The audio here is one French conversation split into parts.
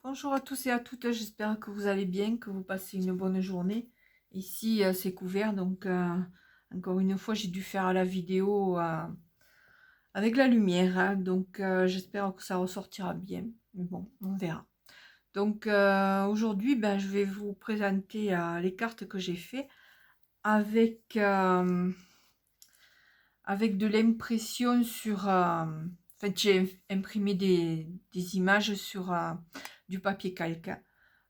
Bonjour à tous et à toutes, j'espère que vous allez bien, que vous passez une bonne journée. Ici, c'est couvert, donc encore une fois, j'ai dû faire la vidéo avec la lumière, hein, donc j'espère que ça ressortira bien. Mais bon, on verra. Donc aujourd'hui, ben, je vais vous présenter les cartes que j'ai fait avec, avec de l'impression sur... en fait, j'ai imprimé des images sur du papier calque.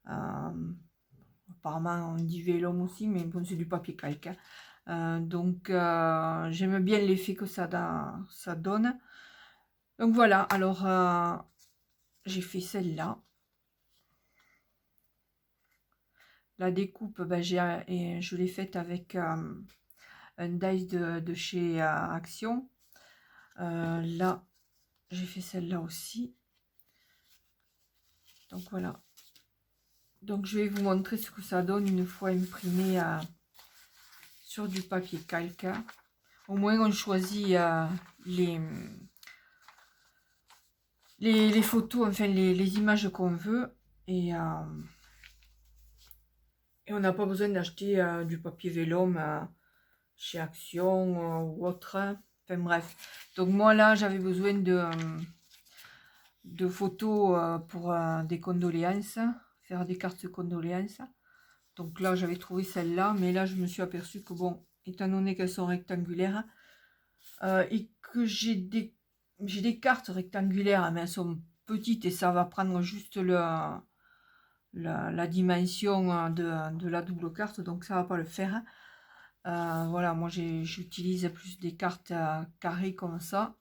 Apparemment, on dit vélum aussi, mais bon, c'est du papier calque. Donc, j'aime bien l'effet que ça donne. Donc voilà, alors j'ai fait celle-là. La découpe, ben, je l'ai faite avec un dice de chez Action. Là, j'ai fait celle-là aussi. Donc voilà. Donc je vais vous montrer ce que ça donne une fois imprimé sur du papier calque. Au moins on choisit les photos, enfin les images qu'on veut. Et on n'a pas besoin d'acheter du papier vélum chez Action ou autre. Enfin bref. Donc moi là j'avais besoin de photos pour des condoléances. Faire des cartes de condoléances. Donc là, j'avais trouvé celle-là, mais là, je me suis aperçue que, bon, étant donné qu'elles sont rectangulaires, et que j'ai des cartes rectangulaires, mais elles sont petites et ça va prendre juste la dimension de la double carte, donc ça va pas le faire. Voilà, moi, j'utilise plus des cartes carrées comme ça.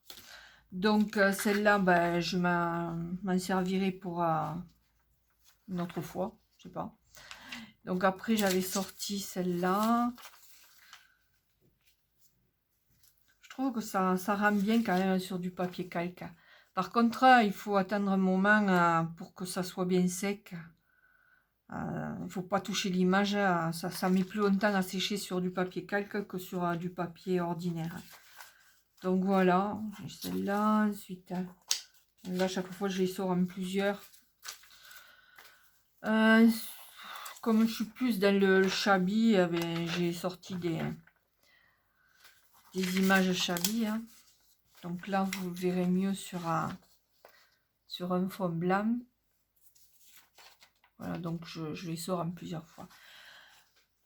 Donc, celle-là, ben, je m'en servirai pour une autre fois, je sais pas. Donc après, j'avais sorti celle-là. Je trouve que ça rend bien quand même sur du papier calque. Par contre, il faut attendre un moment pour que ça soit bien sec. Il ne faut pas toucher l'image. Ça met plus longtemps à sécher sur du papier calque que sur du papier ordinaire. Donc voilà, j'ai celle-là. Ensuite, là, chaque fois, je les sors en plusieurs. Comme je suis plus dans le shabby, ben, j'ai sorti des images shabby. Hein. Donc là, vous le verrez mieux sur un fond blanc. Voilà, donc je les sors en plusieurs fois.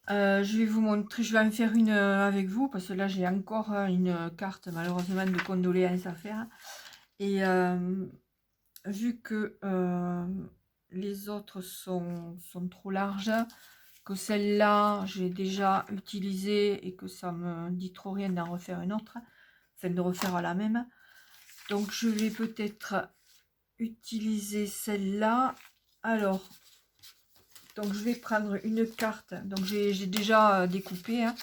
Je vais vous montrer, je vais en faire une avec vous, parce que là, j'ai encore une carte, malheureusement, de condoléances à faire. Et vu que les autres sont trop larges, que celle-là, j'ai déjà utilisée et que ça me dit trop rien d'en refaire une autre, enfin de refaire la même. Donc, je vais peut-être utiliser celle-là. Alors, donc je vais prendre une carte. Donc j'ai déjà découpé, hein.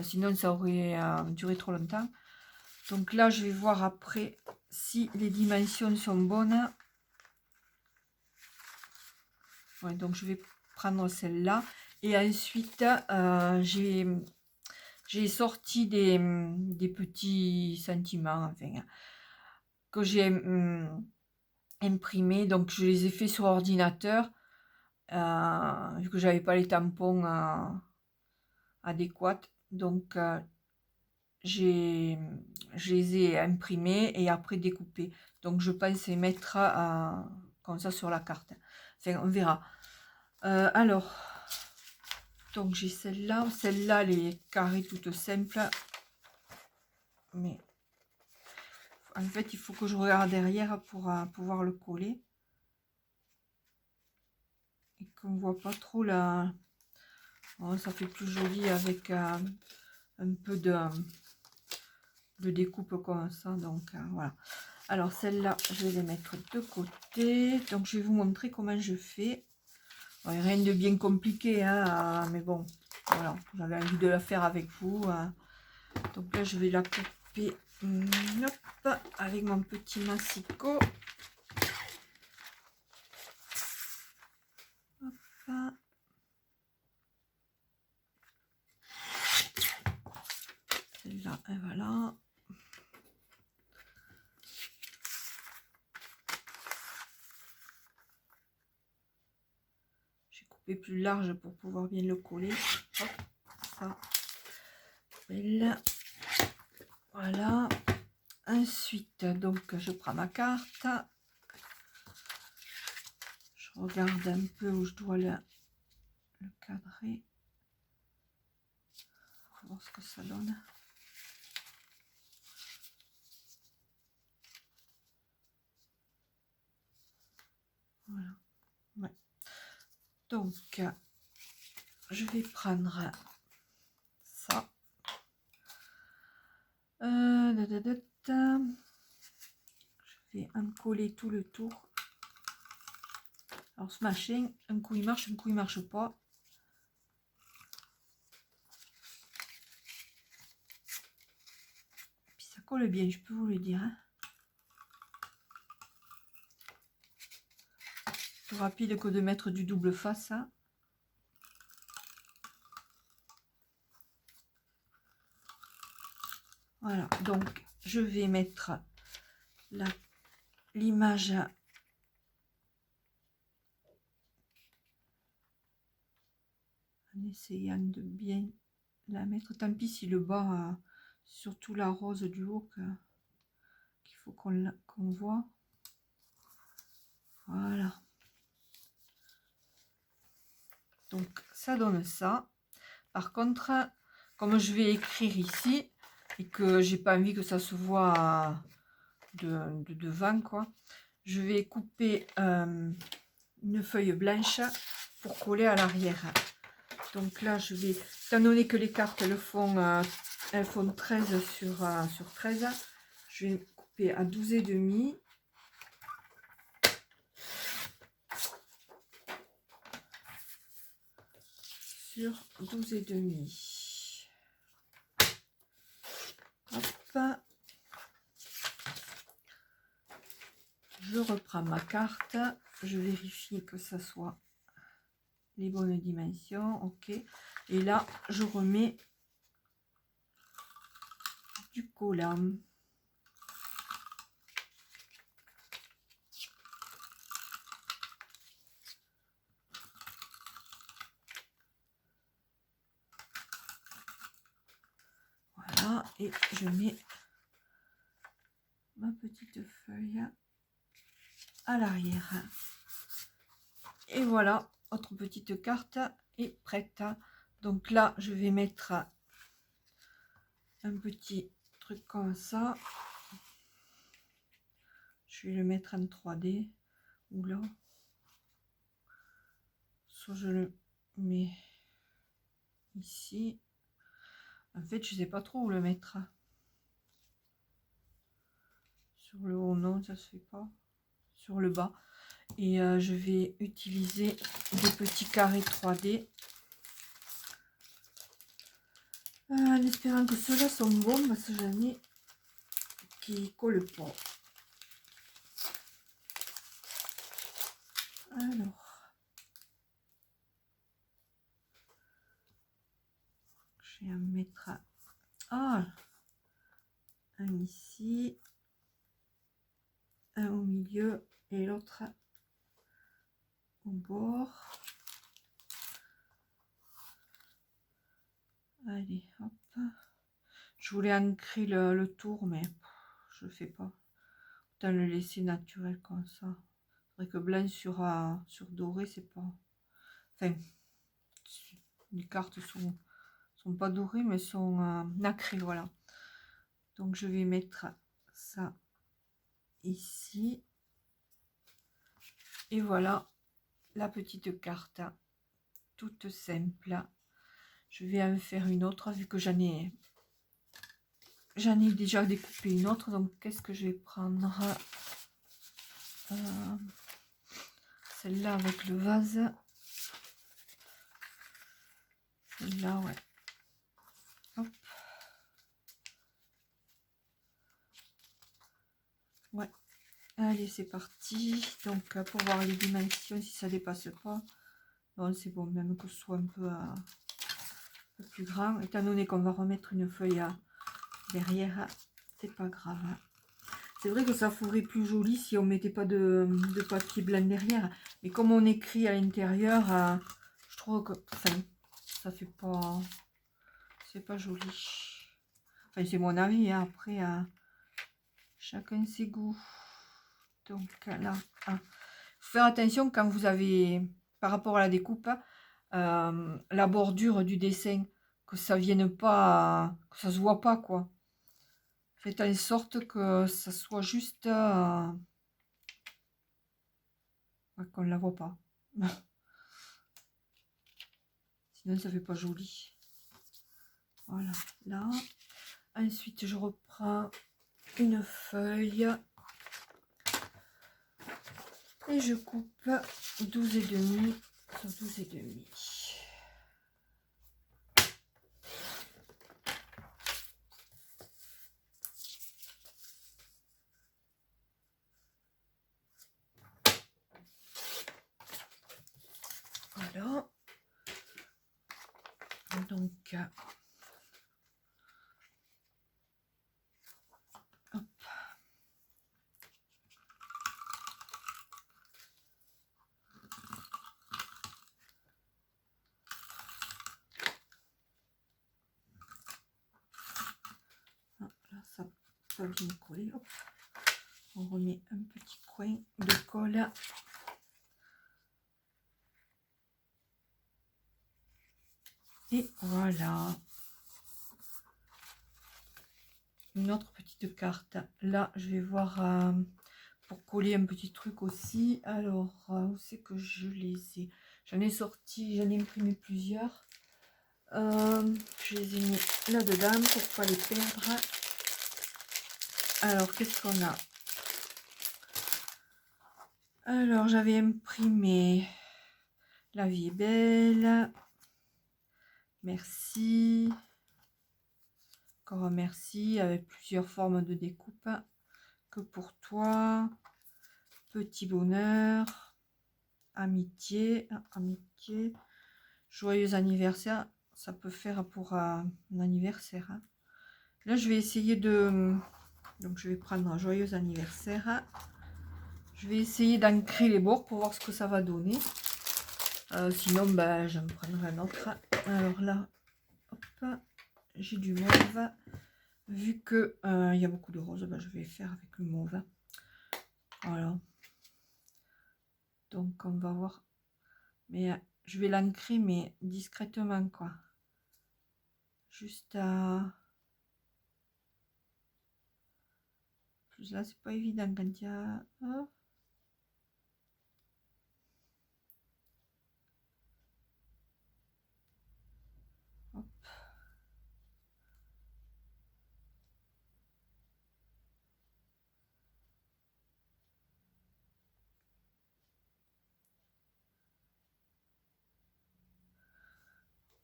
Sinon ça aurait duré trop longtemps. Donc là je vais voir après si les dimensions sont bonnes. Ouais, donc je vais prendre celle-là. Et ensuite j'ai sorti des petits sentiments, enfin, que j'ai imprimés. Donc je les ai fait sur ordinateur. Vu que j'avais pas les tampons adéquats, donc je les ai imprimés et après découpés. Donc je pense les mettre comme ça sur la carte. Enfin, on verra. Alors, donc j'ai celle-là. Celle-là, elle est carrée toute simple. Mais en fait, il faut que je regarde derrière pour pouvoir le coller. Et qu'on ne voit pas trop la... Oh, ça fait plus joli avec un peu de découpe comme ça. Donc voilà. Alors celle-là, je vais les mettre de côté. Donc je vais vous montrer comment je fais. Ouais, rien de bien compliqué, hein, mais bon, voilà, j'avais envie de la faire avec vous. Donc là, je vais la couper hop, avec mon petit massicot. Hop. Celle-là, et voilà. J'ai coupé plus large pour pouvoir bien le coller. Hop, ça. Et là, voilà. Ensuite, donc, je prends ma carte. Je regarde un peu où je dois le cadrer. On va voir ce que ça donne. Voilà. Ouais. Donc, je vais prendre ça. Je vais en coller tout le tour. Alors, ce machin, un coup il marche pas. Puis ça colle bien, je peux vous le dire. Hein. Plus rapide que de mettre du double face. Hein. Voilà, donc je vais mettre l'image en essayant de bien la mettre. Tant pis si le bas, surtout la rose du haut qu'il faut qu'on voit. Voilà. Donc ça donne ça. Par contre, comme je vais écrire ici et que j'ai pas envie que ça se voit de devant, quoi, je vais couper une feuille blanche pour coller à l'arrière. Donc là, je vais, étant donné que les cartes elles font 13 sur 13, je vais couper à 12,5. Sur 12,5. Hop. Je reprends ma carte, je vérifie que ça soit les bonnes dimensions, ok. Et là, je remets du collant. Voilà, et je mets ma petite feuille à l'arrière. Et voilà, votre petite carte est prête. Donc là, je vais mettre un petit truc comme ça. Je vais le mettre en 3D. Ou là. Soit je le mets ici. En fait, je sais pas trop où le mettre. Sur le haut, non, ça se fait pas. Sur le bas. Et je vais utiliser des petits carrés 3D. En espérant que ceux-là sont bons, parce que j'en ai qui collent pas. Alors, je vais en mettre un ici, un au milieu et l'autre au bord. Allez, hop. Je voulais ancrer le tour, mais je le fais pas. Autant le laisser naturel comme ça. C'est vrai que blanc sur doré, c'est pas... Enfin, les cartes sont pas dorées, mais sont nacrées, voilà. Donc, je vais mettre ça ici. Et voilà la petite carte, toute simple. Je vais en faire une autre, vu que j'en ai déjà découpé une autre. Donc, qu'est-ce que je vais prendre? Celle-là avec le vase. Celle-là, ouais. Hop. Ouais. Allez, c'est parti. Donc, pour voir les dimensions, si ça dépasse pas. Bon, c'est bon, même que ce soit un peu plus grand. Étant donné qu'on va remettre une feuille derrière, c'est pas grave. C'est vrai que ça ferait plus joli si on mettait pas de papier blanc derrière. Et comme on écrit à l'intérieur, je trouve que enfin, ça fait pas... C'est pas joli. Enfin, c'est mon avis, hein. Après, chacun ses goûts. Donc là, faut faire attention quand vous avez, par rapport à la découpe, la bordure du dessin, que ça vienne pas, que ça se voit pas, quoi. Faites en sorte que ça soit juste, qu'on ne la voit pas. Sinon, ça fait pas joli. Voilà, là. Ensuite, je reprends une feuille et je coupe 12,5 sur 12,5. Voilà. Donc, hop. Ah, là, ça peut bien coller. Hop. On remet un petit coin de colle. Et voilà. Une autre petite carte. Là, je vais voir pour coller un petit truc aussi. Alors, où c'est que je les ai? J'en ai sorti, j'en ai imprimé plusieurs. Je les ai mis là-dedans pour ne pas les perdre. Alors, qu'est-ce qu'on a? Alors, j'avais imprimé La vie est belle. Merci. Encore un merci avec plusieurs formes de découpe. Que pour toi. Petit bonheur. Amitié. Amitié. Joyeux anniversaire. Ça peut faire pour un anniversaire. Hein. Là, je vais essayer de... Donc, je vais prendre un joyeux anniversaire. Je vais essayer d'ancrer les bords pour voir ce que ça va donner. Sinon, ben, j'en prendrai un autre. Alors là, hop, j'ai du mauve. Vu que il y a beaucoup de rose, ben, je vais faire avec le mauve. Voilà. Donc, on va voir. Mais je vais l'ancrer, mais discrètement, quoi. Juste à... Plus là, c'est pas évident quand il y a... Hop. Hop.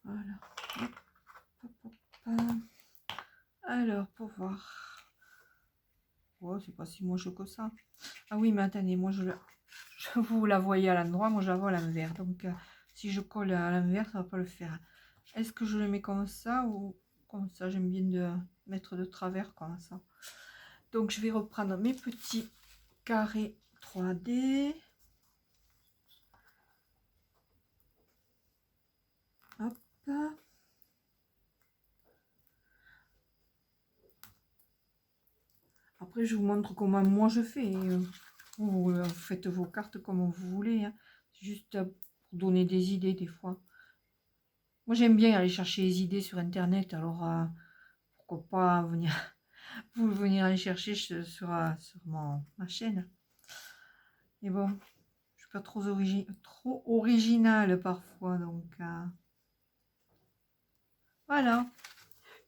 Voilà. Hop, hop, hop, hop. Alors, pour voir. Oh, c'est pas si moche que ça. Ah oui, mais attendez, moi je vous la voyez à l'endroit, moi je la vois à l'envers. Donc, si je colle à l'envers, ça va pas le faire. Est-ce que je le mets comme ça ou comme ça? J'aime bien de mettre de travers comme ça. Donc, je vais reprendre mes petits carrés 3D. Hop. Après, je vous montre comment moi je fais. Vous faites vos cartes comme vous voulez. Hein. C'est juste pour donner des idées des fois. Moi, j'aime bien aller chercher les idées sur Internet. Alors, pourquoi pas venir, vous venir aller chercher sur ma chaîne. Mais bon, je suis pas trop originale parfois. Donc, voilà.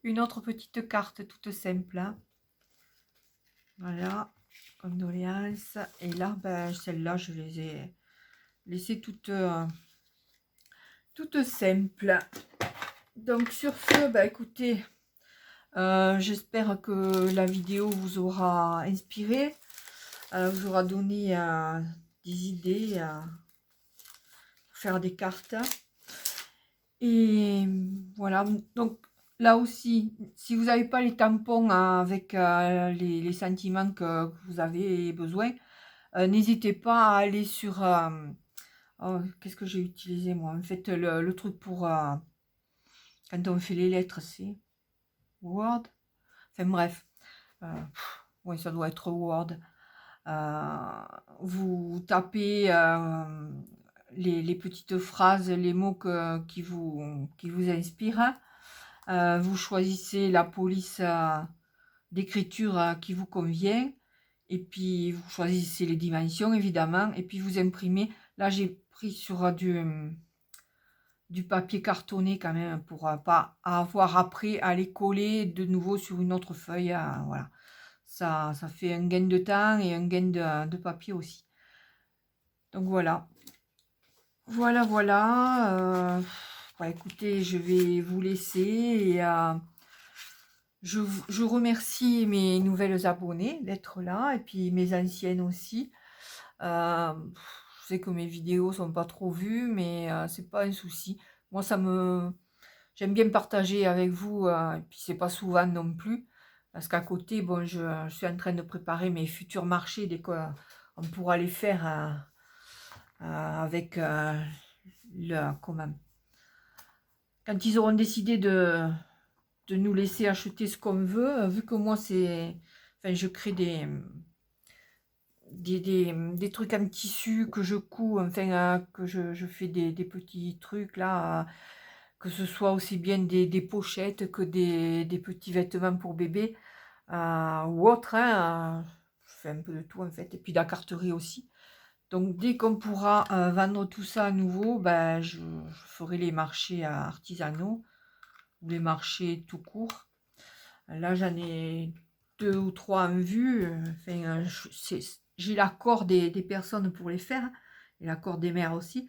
Une autre petite carte toute simple. Hein. Voilà. Condoléances. Et là, ben, celle-là, je les ai laissées toutes simples. Donc, sur ce, ben, écoutez, j'espère que la vidéo vous aura inspiré, vous aura donné des idées à faire des cartes. Et voilà, donc là aussi, si vous n'avez pas les tampons avec les sentiments que vous avez besoin, n'hésitez pas à aller sur Oh, qu'est-ce que j'ai utilisé moi? En fait, le truc pour quand on fait les lettres, c'est Word. Enfin bref, ouais, ça doit être Word. Vous tapez les petites phrases, les mots qui vous inspirent. Vous choisissez la police d'écriture qui vous convient. Et puis, vous choisissez les dimensions, évidemment. Et puis, vous imprimez. Là, j'ai pris sur du papier cartonné quand même pour pas avoir après à les coller de nouveau sur une autre feuille. Voilà. Ça fait un gain de temps et un gain de papier aussi. Donc voilà. Voilà. Bah, écoutez, je vais vous laisser et je remercie mes nouvelles abonnées d'être là et puis mes anciennes aussi. Je sais que mes vidéos sont pas trop vues, mais c'est pas un souci. Moi, j'aime bien partager avec vous et puis c'est pas souvent non plus. Parce qu'à côté, bon, je suis en train de préparer mes futurs marchés dès qu'on pourra les faire avec comment, quand ils auront décidé de nous laisser acheter ce qu'on veut, vu que moi enfin, je crée des trucs en tissu que je couds, enfin que je fais des petits trucs là, que ce soit aussi bien des pochettes que des petits vêtements pour bébé ou autre, hein, je fais un peu de tout en fait, et puis de la carterie aussi. Donc dès qu'on pourra vendre tout ça à nouveau, ben, je ferai les marchés artisanaux ou les marchés tout court. Là j'en ai 2 ou 3 en vue. Enfin, j'ai l'accord des personnes pour les faire et l'accord des mères aussi.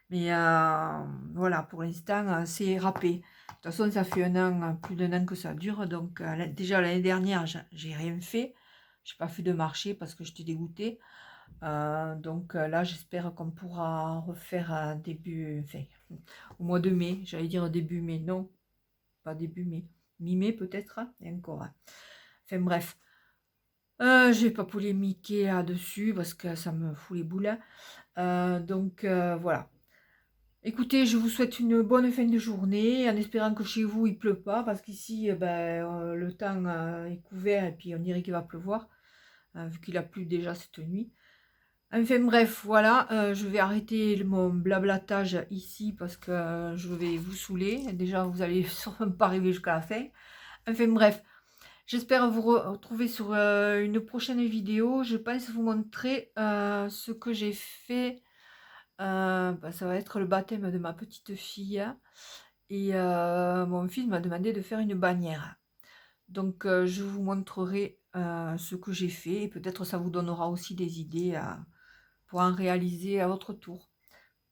Mais voilà, pour l'instant c'est râpé. De toute façon ça fait plus d'un an que ça dure. Donc déjà l'année dernière j'ai rien fait. J'ai pas fait de marché parce que j'étais dégoûtée. Donc là, j'espère qu'on pourra refaire enfin, au mois de mai. J'allais dire début mai, non, pas début mai, mi-mai peut-être, hein, et encore. Hein. Enfin bref, je vais pas polémiquer là-dessus parce que ça me fout les boules. Donc voilà. Écoutez, je vous souhaite une bonne fin de journée en espérant que chez vous il pleut pas parce qu'ici le temps est couvert et puis on dirait qu'il va pleuvoir vu qu'il a plu déjà cette nuit. Enfin bref, voilà, je vais arrêter mon blablatage ici parce que je vais vous saouler. Déjà, vous allez sûrement pas arriver jusqu'à la fin. Enfin bref, j'espère vous retrouver sur une prochaine vidéo. Je pense vous montrer ce que j'ai fait. Ça va être le baptême de ma petite fille. Et mon fils m'a demandé de faire une bannière. Donc, je vous montrerai ce que j'ai fait. Et peut-être ça vous donnera aussi des idées pour en réaliser à votre tour.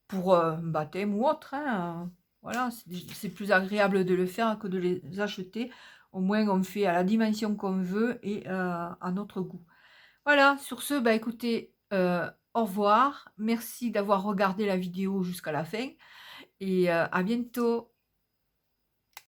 Pour un baptême ou autre, hein, voilà, c'est plus agréable de le faire que de les acheter. Au moins, on fait à la dimension qu'on veut et à notre goût. Voilà, sur ce, bah écoutez, au revoir. Merci d'avoir regardé la vidéo jusqu'à la fin et à bientôt.